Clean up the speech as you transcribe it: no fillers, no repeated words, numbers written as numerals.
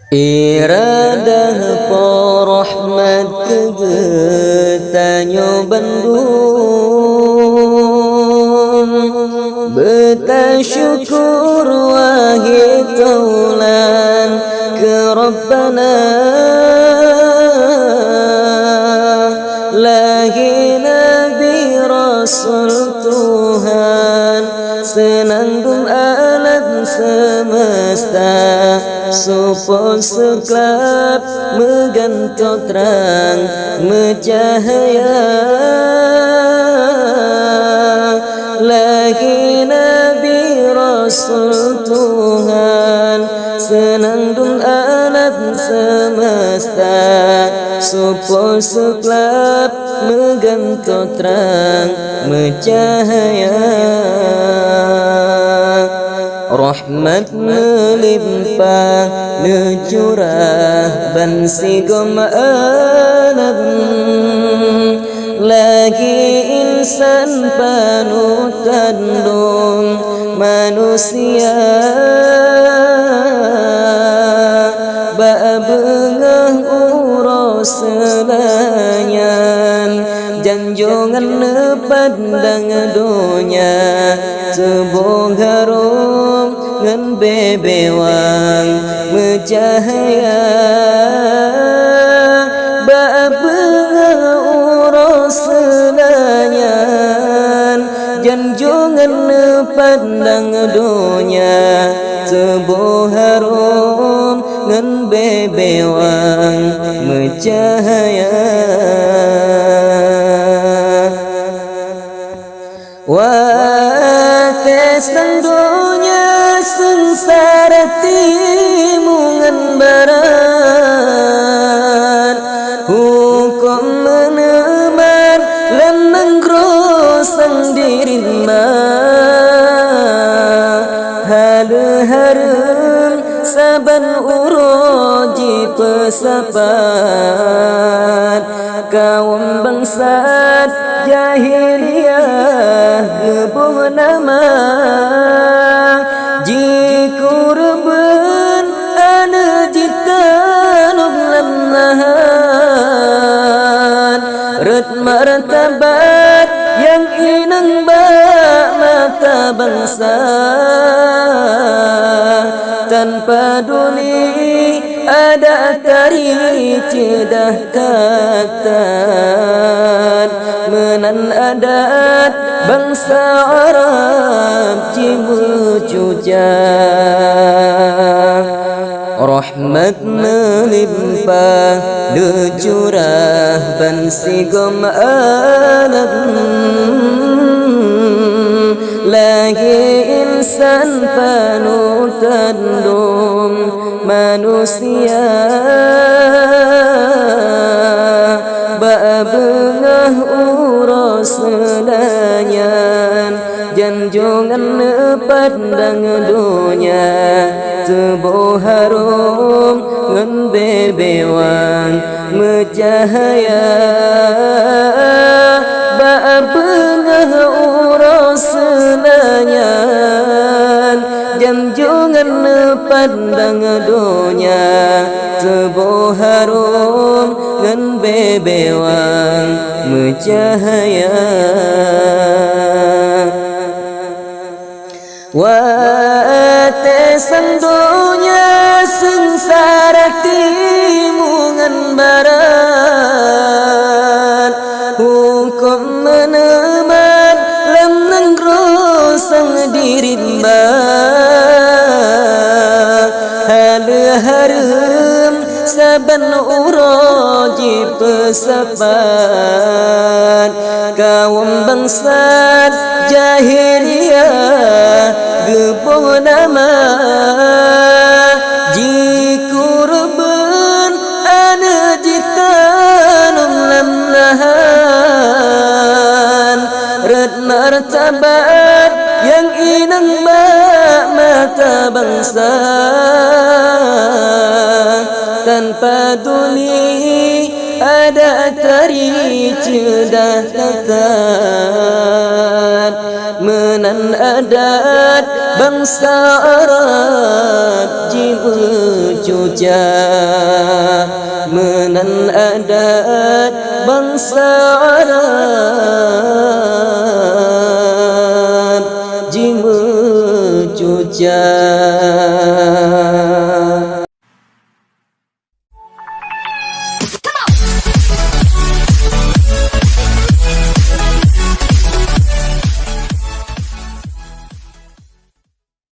Iradah porahmat kegetanyo bandung betasyukur wahai taulan ke Rabbana lahi Nabi Rasul Tuhan senandung alam semesta supaya sekelap megantau terang mencahaya lagi Nabi Rasul Tuhan senandung alam semesta supaya sekelap megantau terang mencahaya rahmat melimpah necurah bansigom alam lagi insan panutan dong manusia ba'abengah uros selanyan janjongan nepandang dunia sebuah harum ngan bebewang mencahaya ba'abengah uros selanyan janjongan nepandang dunia sebuah harum ngan bebewang mencahaya Watesan dunia sengsara timungan barat hukum meneman lenang grosang dirima halu-harum saban uroji pesapat kaum bangsat jahiliyah gebuh nama jikurban ana jitanung lemnahan ret martabat yang inang bak mata bangsa tanpa duli ada tari cedah katan menan adat bangsa Arab cimucujah rahmat melimpah decurah bansigom alam lagi insan panutan dong manusia ba'abengah uros selanyan janjongan nepandang dunia sebuah harum ngan bebewang mencahaya ba'abengah uros selanyan janjongan nepandang dunia sebuah harum ngan bebewang mencahaya watesan dunia sengsara timungan barat hukum meneman lenang grosang dirimba halu-harum saban uroji pesapat kaum bangsat jahiliyah gebuh nama jikurban ana jitanung lemnahan red martabat yang inang bak mata bangsa tanpa duli ada tari cedah katan menan adat bangsa Arab jiwa cuca menan adat bangsa Arab jime cuca